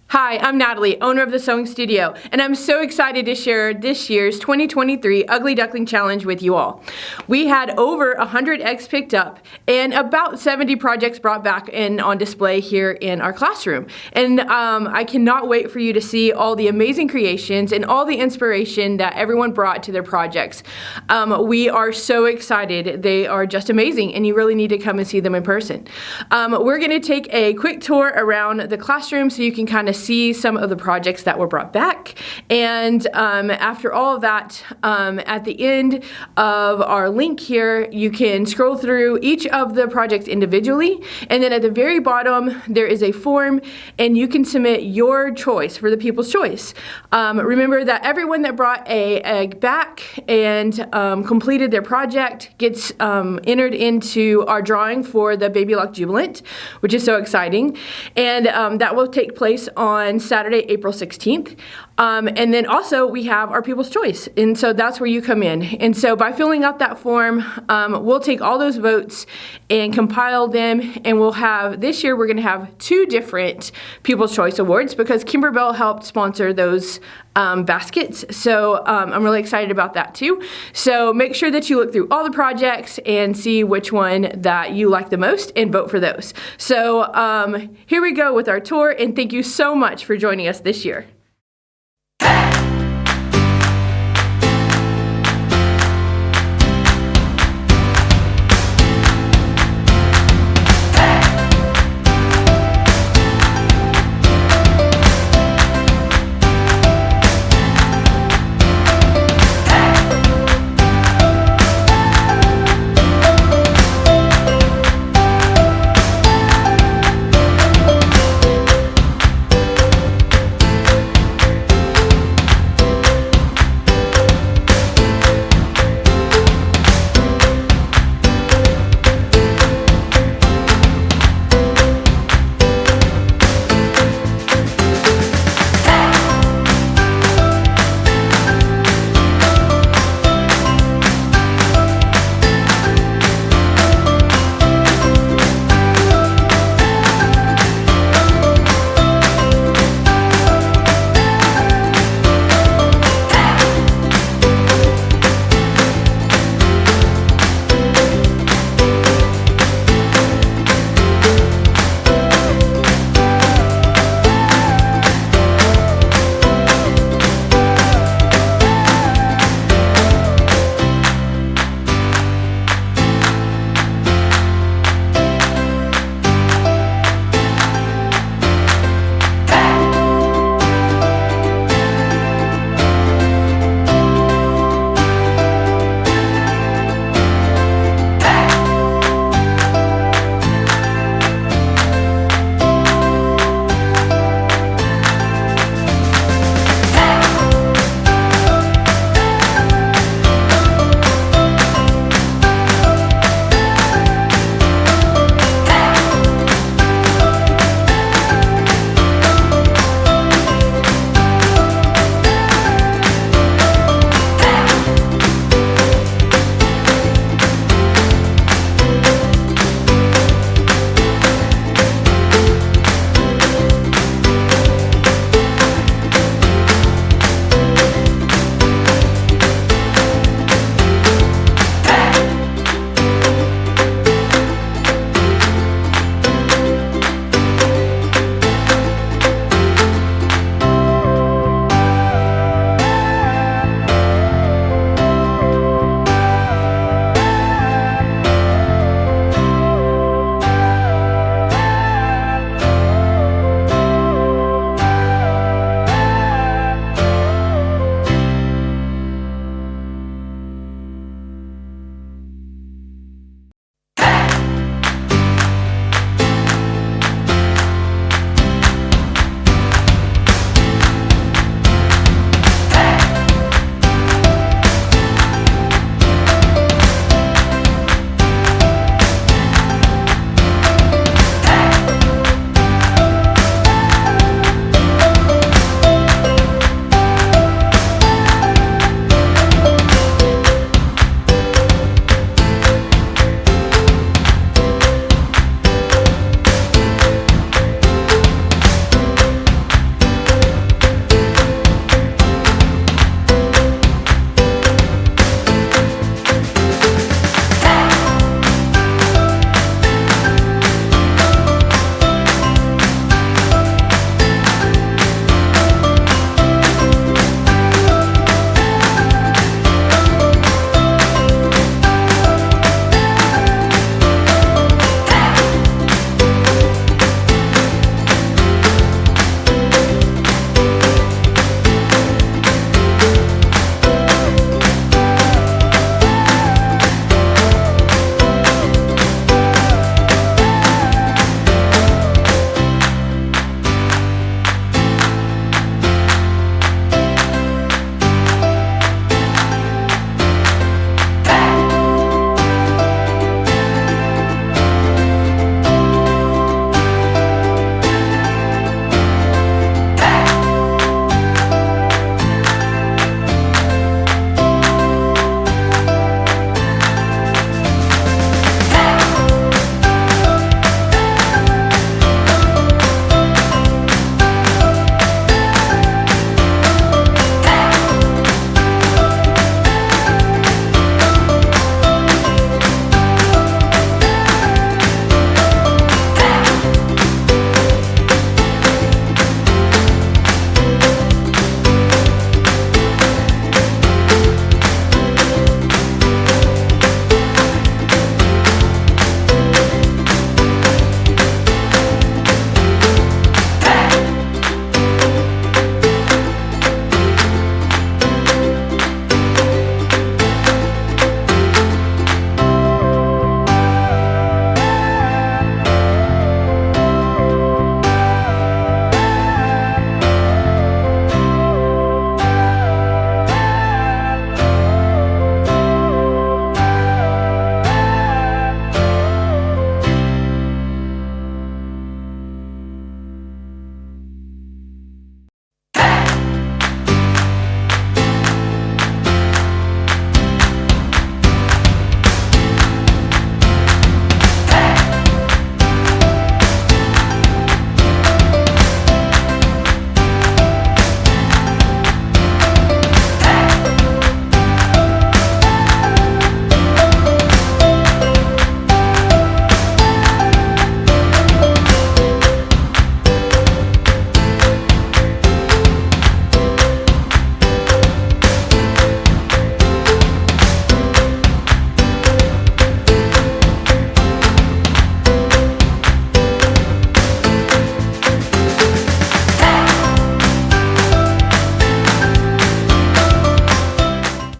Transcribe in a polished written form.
Hi, I'm Natalie, owner of the Sewing Studio, and I'm so excited to share this year's 2023 Ugly Duckling Challenge with you all. We had over 100 eggs picked up and about 70 projects brought back and on display here in our classroom. And I cannot wait for you to see all the amazing creations and all the inspiration that everyone brought to their projects. We are so excited. They are just amazing, and you really need to come and see them in person. We're going to take a quick tour around the classroom so you can kind of see some of the projects that were brought back, and after all of that, at the end of our link here, you can scroll through each of the projects individually, and then at the very bottom there is a form and you can submit your choice for the People's Choice. Remember that everyone that brought an egg back and completed their project gets entered into our drawing for the Baby Lock Jubilant, which is so exciting, and that will take place on Saturday, April 16th. And then also we have our People's Choice, and so that's where you come in. And so by filling out that form, we'll take all those votes and compile them, and we'll have, this year we're going to have 2 different People's Choice Awards because Kimberbell helped sponsor those baskets. So I'm really excited about that too. So make sure that you look through all the projects and see which one that you like the most and vote for those. So here we go with our tour, and thank you so much for joining us this year.